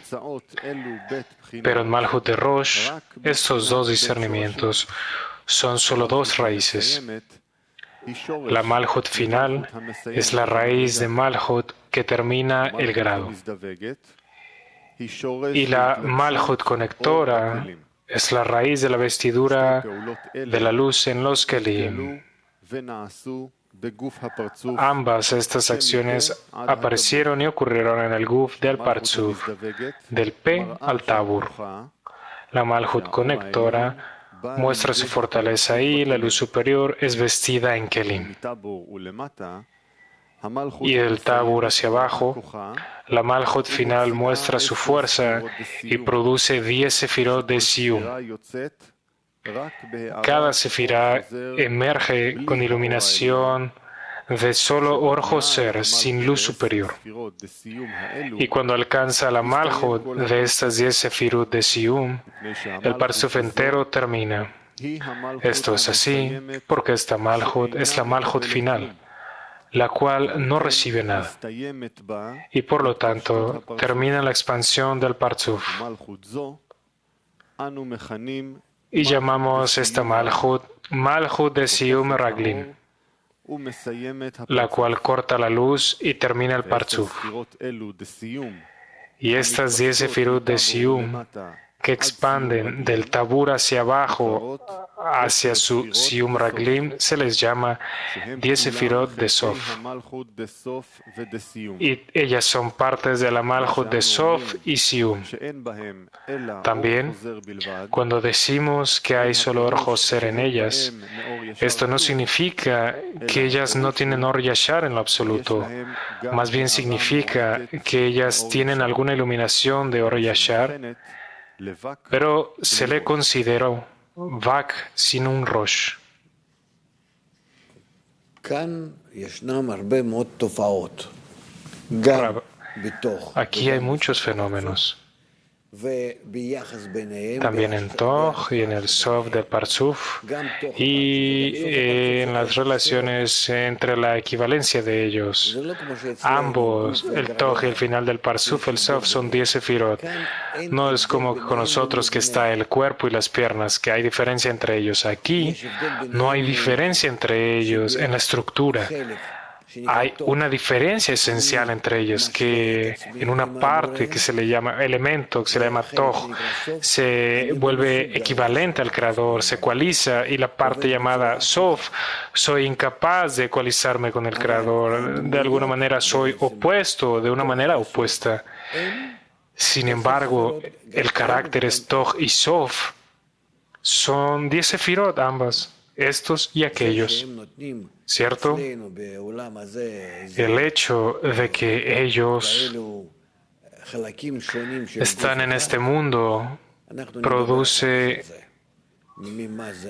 Pero en Malhut de Rosh, estos dos discernimientos son solo dos raíces. La Malhut final es la raíz de Malhut que termina el grado. Y la Malhut conectora es la raíz de la vestidura de la luz en los Kelim. Ambas estas acciones aparecieron y ocurrieron en el Guf del Partzuf, del P al Tabur. La Malhut conectora muestra su fortaleza y la luz superior es vestida en Kelim. Y del Tabur hacia abajo, la Malhut final muestra su fuerza y produce 10 sefirot de Siyum. Cada sefirá emerge con iluminación de solo Or Joser, sin luz superior. Y cuando alcanza la Malhut de estas 10 sefirot de Siyum, el Parsuf entero termina. Esto es así porque esta Malhut es la Malhut final, la cual no recibe nada. Y por lo tanto, termina la expansión del Parsuf. Y llamamos esta Malhut, Malhut de Siyum Raglim, la cual corta la luz y termina el Parsuf. Y estas 10 sefirot de Siyum, que expanden del Tabur hacia abajo hacia su Siyum Raglim, se les llama 10 sefirot de Sof. Y ellas son partes de la Malhut de Sof y Siyum. También, cuando decimos que hay solo Or Joser en ellas, esto no significa que ellas no tienen Or Yashar en lo absoluto. Más bien significa que ellas tienen alguna iluminación de Or Yashar, pero se le consideró Vak sin un Rosh. Aquí hay muchos fenómenos. También en Toj y en el Sof del Parsuf y en las relaciones entre la equivalencia de ellos. Ambos, el Toj y el final del Parsuf, el Sof, son 10 sefirot. No es como con nosotros que está el cuerpo y las piernas, que hay diferencia entre ellos. Aquí no hay diferencia entre ellos en la estructura. Hay una diferencia esencial entre ellos, que en una parte que se le llama elemento, que se le llama Toj, se vuelve equivalente al Creador, se ecualiza, y la parte llamada Sof, soy incapaz de ecualizarme con el Creador. De alguna manera soy opuesto, de una manera opuesta. Sin embargo, el carácter es Toj y Sof. Son 10 sefirot ambas, estos y aquellos. ¿Cierto? El hecho de que ellos están en este mundo produce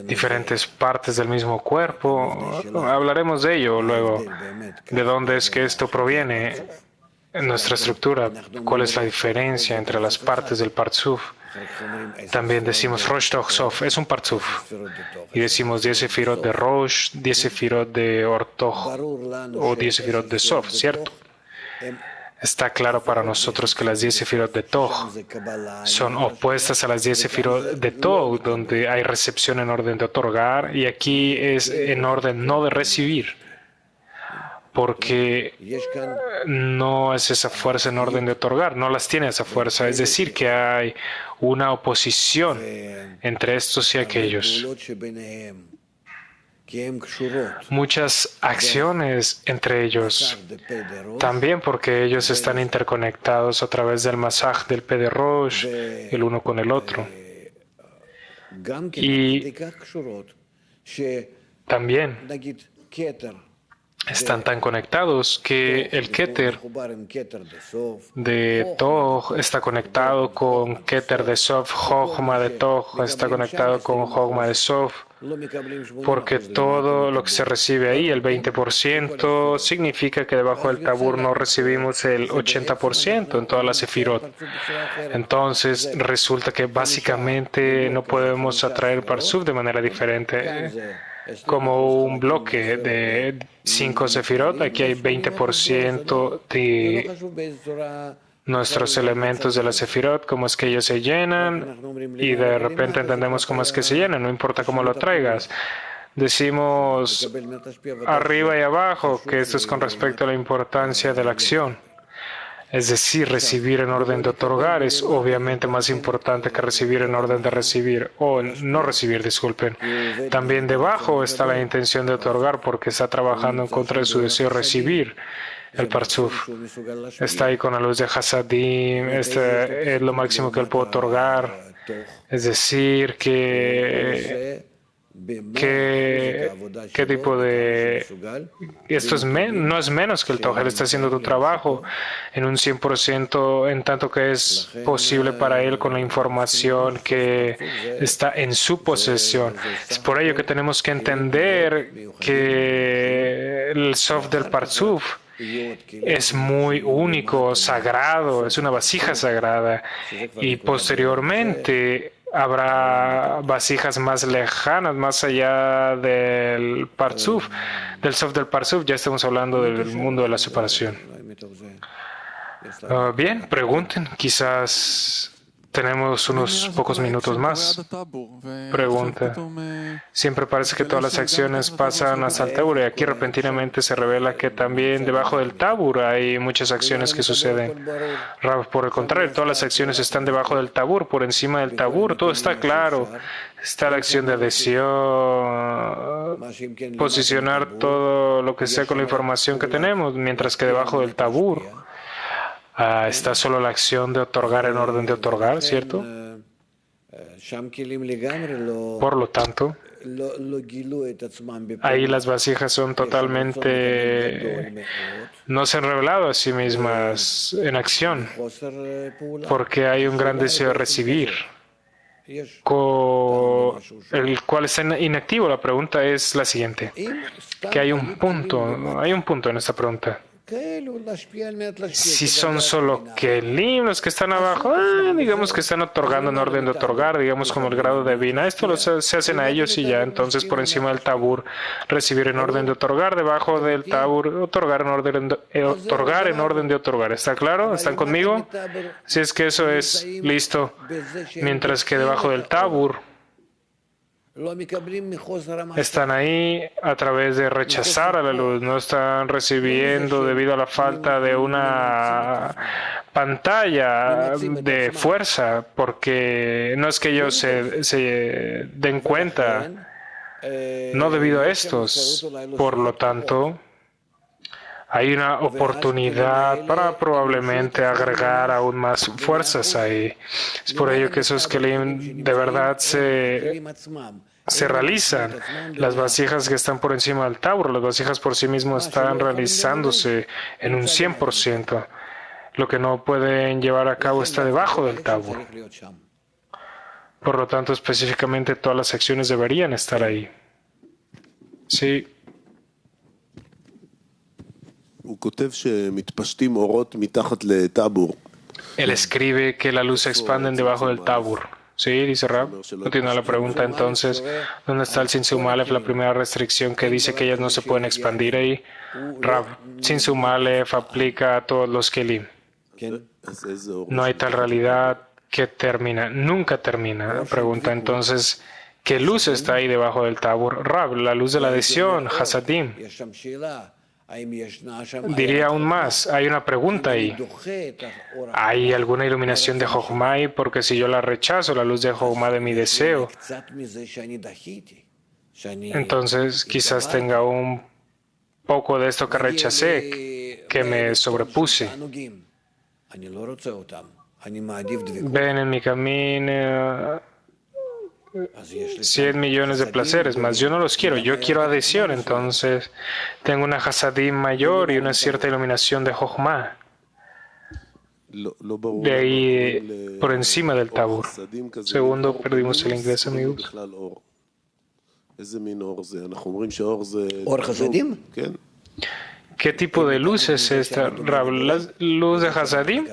diferentes partes del mismo cuerpo. Hablaremos de ello luego. ¿De dónde es que esto proviene en nuestra estructura? ¿Cuál es la diferencia entre las partes del Parsuf? También decimos Rosh Toj Sof, es un Parsuf. Y decimos 10 sefirot de Rosh, 10 sefirot de Or Toj o 10 sefirot de Sof, ¿cierto? Está claro para nosotros que las 10 sefirot de Toj son opuestas a las 10 sefirot de Tov, donde hay recepción en orden de otorgar, y aquí es en orden no de recibir, porque no es esa fuerza en orden de otorgar, no las tiene esa fuerza. Es decir, que hay una oposición entre estos y aquellos. Muchas acciones entre ellos, también porque ellos están interconectados a través del masaj del P de Rosh, el uno con el otro. Y también están tan conectados que el Keter de Toj está conectado con Keter de Sof, Jochma de Toj está conectado con Jochma de Sof, porque todo lo que se recibe ahí, el 20%, significa que debajo del tabur no recibimos el 80% en todas las sefirot. Entonces resulta que básicamente no podemos atraer Parsuf de manera diferente. Como un bloque de 5 sefirot, aquí hay 20% de nuestros elementos de la sefirot, cómo es que ellos se llenan, y de repente entendemos cómo es que se llenan, no importa cómo lo traigas. Decimos arriba y abajo que esto es con respecto a la importancia de la acción. Es decir, recibir en orden de otorgar es obviamente más importante que recibir en orden de recibir, o no recibir, disculpen. También debajo está la intención de otorgar porque está trabajando en contra de su deseo de recibir. El Parsuf está ahí con la luz de Hasadim, este es lo máximo que él puede otorgar. Es decir, ¿qué tipo de... Esto no es menos que el Toj, él está haciendo tu trabajo en un 100%, en tanto que es posible para él con la información que está en su posesión. Es por ello que tenemos que entender que el Sof del Parsuf es muy único, sagrado, es una vasija sagrada, y posteriormente habrá vasijas más lejanas, más allá del Parsuf, del Sof del Parsuf. Ya estamos hablando del mundo de la separación. Bien, pregunten, quizás tenemos unos pocos minutos más. Pregunta. Siempre parece que todas las acciones pasan hasta el Tabur, y aquí repentinamente se revela que también debajo del Tabur hay muchas acciones que suceden. Por el contrario, todas las acciones están debajo del Tabur, por encima del Tabur, todo está claro. Está la acción de adhesión, posicionar todo lo que sea con la información que tenemos, mientras que debajo del Tabur está solo la acción de otorgar en orden de otorgar, ¿cierto? Por lo tanto, ahí las vasijas son totalmente... no se han revelado a sí mismas en acción, porque hay un gran deseo de recibir, el cual está inactivo. La pregunta es la siguiente, que hay un punto en esta pregunta. Si son solo kelim los que están abajo, digamos que están otorgando en orden de otorgar, digamos como el grado de Bina, esto se hacen a ellos y ya. Entonces por encima del tabur recibir en orden de otorgar, debajo del tabur otorgar en orden de otorgar. ¿Está claro? ¿Están conmigo? Si es que eso es listo. Mientras que debajo del tabur están ahí a través de rechazar a la luz, no están recibiendo debido a la falta de una pantalla de fuerza, porque no es que ellos se den cuenta, no debido a estos. Por lo tanto, hay una oportunidad para probablemente agregar aún más fuerzas ahí. Es por ello que esos kelim de verdad se realizan. Las vasijas que están por encima del tabur, las vasijas por sí mismas están realizándose en un 100%. Lo que no pueden llevar a cabo está debajo del tabur. Por lo tanto, específicamente todas las acciones deberían estar ahí. Sí. Él escribe que la luz se expande debajo del tabur. Sí, dice Rab. Continúa la pregunta entonces. ¿Dónde está el Sin Sum Aleph, la primera restricción que dice que ellas no se pueden expandir ahí? Rab, Sin Sum Aleph aplica a todos los Kelim. No hay tal realidad que termina, nunca termina. Pregunta entonces, ¿qué luz está ahí debajo del Tabur? Rab, la luz de la adhesión, Hasadim. Diría aún más, hay una pregunta ahí. ¿Hay alguna iluminación de Jochma ahí? Porque si yo la rechazo, la luz de Jochma de mi deseo, entonces quizás tenga un poco de esto que rechacé, que me sobrepuse. Ven en mi camino 100 millones de placeres, mas yo no los quiero, yo quiero adhesión, entonces tengo una hasadim mayor y una cierta iluminación de Jochma. De ahí por encima del Tabur. Segundo, perdimos el inglés, amigos. ¿Qué tipo de luz es esta, Rab? ¿La luz de Hasadim?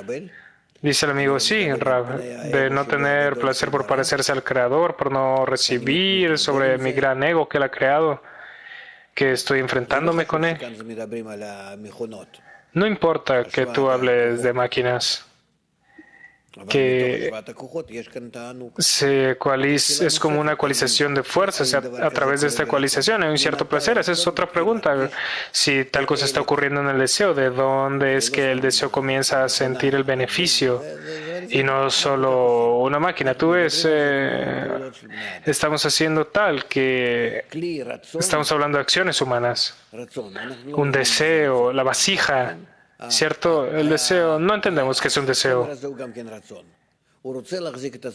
Dice el amigo, sí, Rab, de no tener placer por parecerse al Creador, por no recibir sobre mi gran ego que él ha creado, que estoy enfrentándome con él. No importa que tú hables de máquinas, que es como una ecualización de fuerzas. A través de esta ecualización hay un cierto placer. Esa es otra pregunta. Si tal cosa está ocurriendo en el deseo, ¿de dónde es que el deseo comienza a sentir el beneficio? Y no solo una máquina. Tú ves, estamos haciendo tal que estamos hablando de acciones humanas. Un deseo, la vasija. ¿Cierto? El deseo, no entendemos que es un deseo.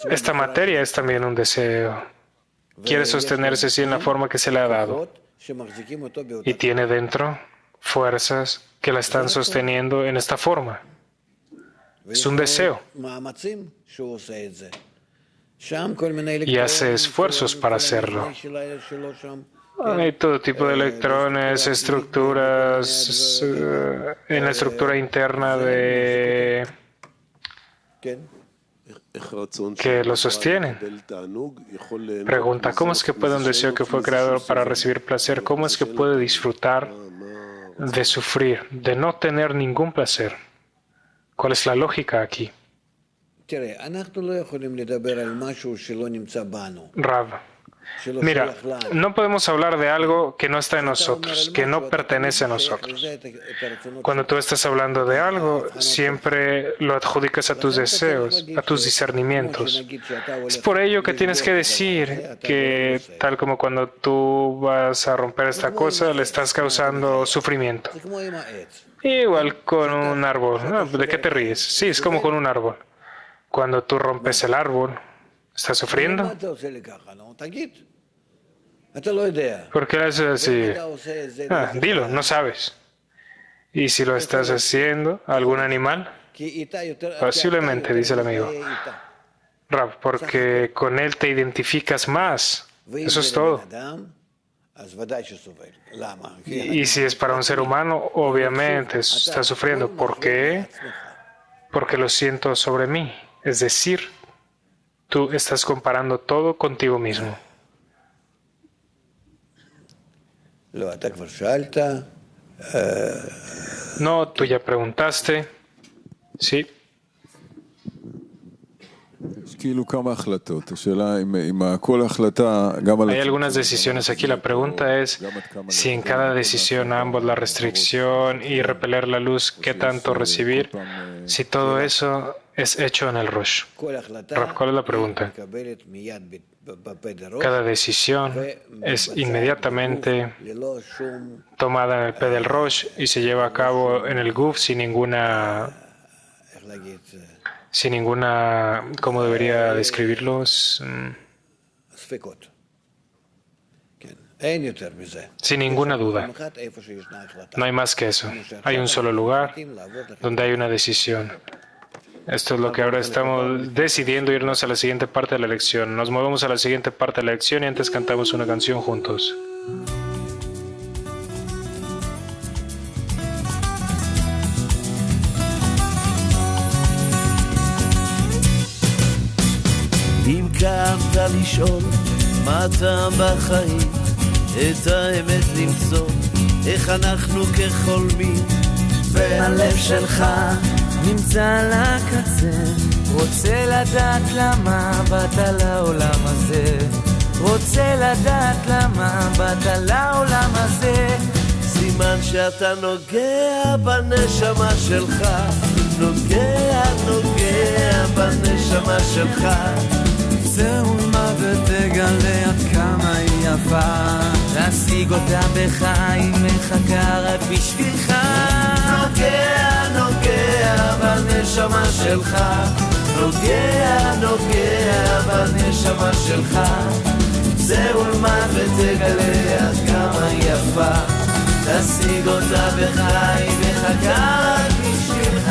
Esta materia es también un deseo. Quiere sostenerse así en la forma que se le ha dado. Y tiene dentro fuerzas que la están sosteniendo en esta forma. Es un deseo. Y hace esfuerzos para hacerlo. Hay todo tipo de electrones, estructuras en la estructura interna que lo sostienen. Pregunta, ¿cómo es que puede un deseo que fue creado para recibir placer, cómo es que puede disfrutar de sufrir, de no tener ningún placer? ¿Cuál es la lógica aquí? Rav, mira, no podemos hablar de algo que no está en nosotros, que no pertenece a nosotros. Cuando tú estás hablando de algo, siempre lo adjudicas a tus deseos, a tus discernimientos. Es por ello que tienes que decir que, tal como cuando tú vas a romper esta cosa, le estás causando sufrimiento. Igual con un árbol. ¿De qué te ríes? Sí, es como con un árbol. Cuando tú rompes el árbol, ¿estás sufriendo? ¿Por qué lo haces así? Dilo, no sabes. ¿Y si lo estás haciendo a algún animal? Posiblemente, dice el amigo. Rab, porque con él te identificas más. Eso es todo. Y si es para un ser humano, obviamente está sufriendo. ¿Por qué? Porque lo siento sobre mí. Es decir, tú estás comparando todo contigo mismo. No, tú ya preguntaste. Sí. Hay algunas decisiones aquí. La pregunta es si en cada decisión ambos, la restricción y repeler la luz, ¿qué tanto recibir? Si todo eso es hecho en el Rosh. ¿Cuál es la pregunta? Cada decisión es inmediatamente tomada en el P del Rosh y se lleva a cabo en el Guf sin ninguna, ¿cómo debería describirlos? Sin ninguna duda. No hay más que eso. Hay un solo lugar donde hay una decisión. Esto es lo que ahora estamos decidiendo, irnos a la siguiente parte de la lección. Nos movemos a la siguiente parte de la lección y antes cantamos una canción juntos. ואם לשאול מה הטעם בחיים, את האמת למצוא, איך אנחנו כחולמים, והלב שלך נמצא על הקצה, רוצה לדעת למה באת לעולם הזה, רוצה לדעת למה באת לעולם הזה. סימן שאתה נוגע בנשמה שלך, נוגע בנשמה שלך. זהו מה ותגלה עד כמה היא יפה, תשיג אותה בך, היא מחכה רק בשבילך. נוגע בנשמה שלך, נוגע בנשמה שלך. זהו מה ותגלה עד כמה היא יפה, תשיג אותה בך, היא מחכה רק בשבילך.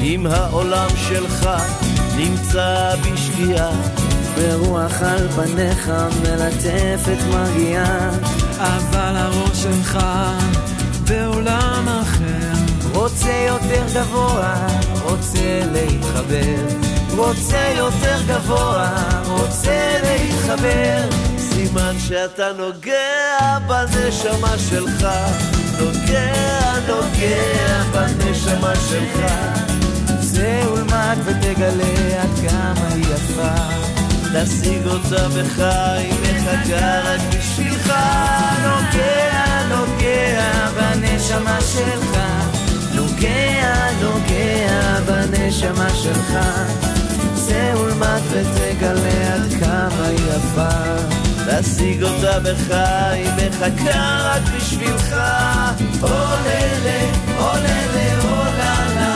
אם העולם שלך נמצא בשקיעה, ברוח על פניך מלטפת מגיעה, אבל הראש שלך בעולם אחר, רוצה יותר גבוה, רוצה להתחבר, רוצה יותר גבוה, רוצה להתחבר. סימן שאתה נוגע בנשמה שלך, נוגע בנשמה שלך. זהו למד ותגלה עד כמה היא יפה, תשיג אותה בך, היא מחכה רק בשבילך. נוגע בנשמה שלך, נוגע בנשמה שלך. זהו למד ותגלה עד כמה היא יפה, תשיג אותה בך, היא מחכה רק בשבילך. אוללה, אוללה, אוללה,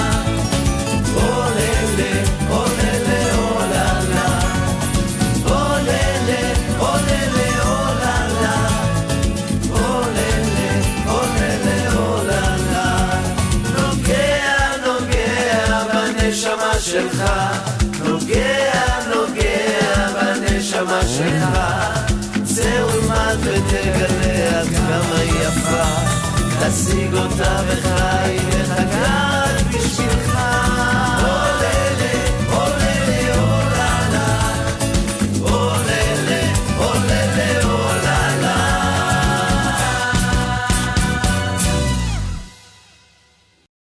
אוללה, אוללה, אוללה, אוללה, אוללה, אוללה, אוללה, אוללה, אוללה. נוגע בנשמה שלך, נוגע בנשמה שלך. זהו למד ותגלה עד כמה היא יפה, תשיג אותה בך, היא מחכה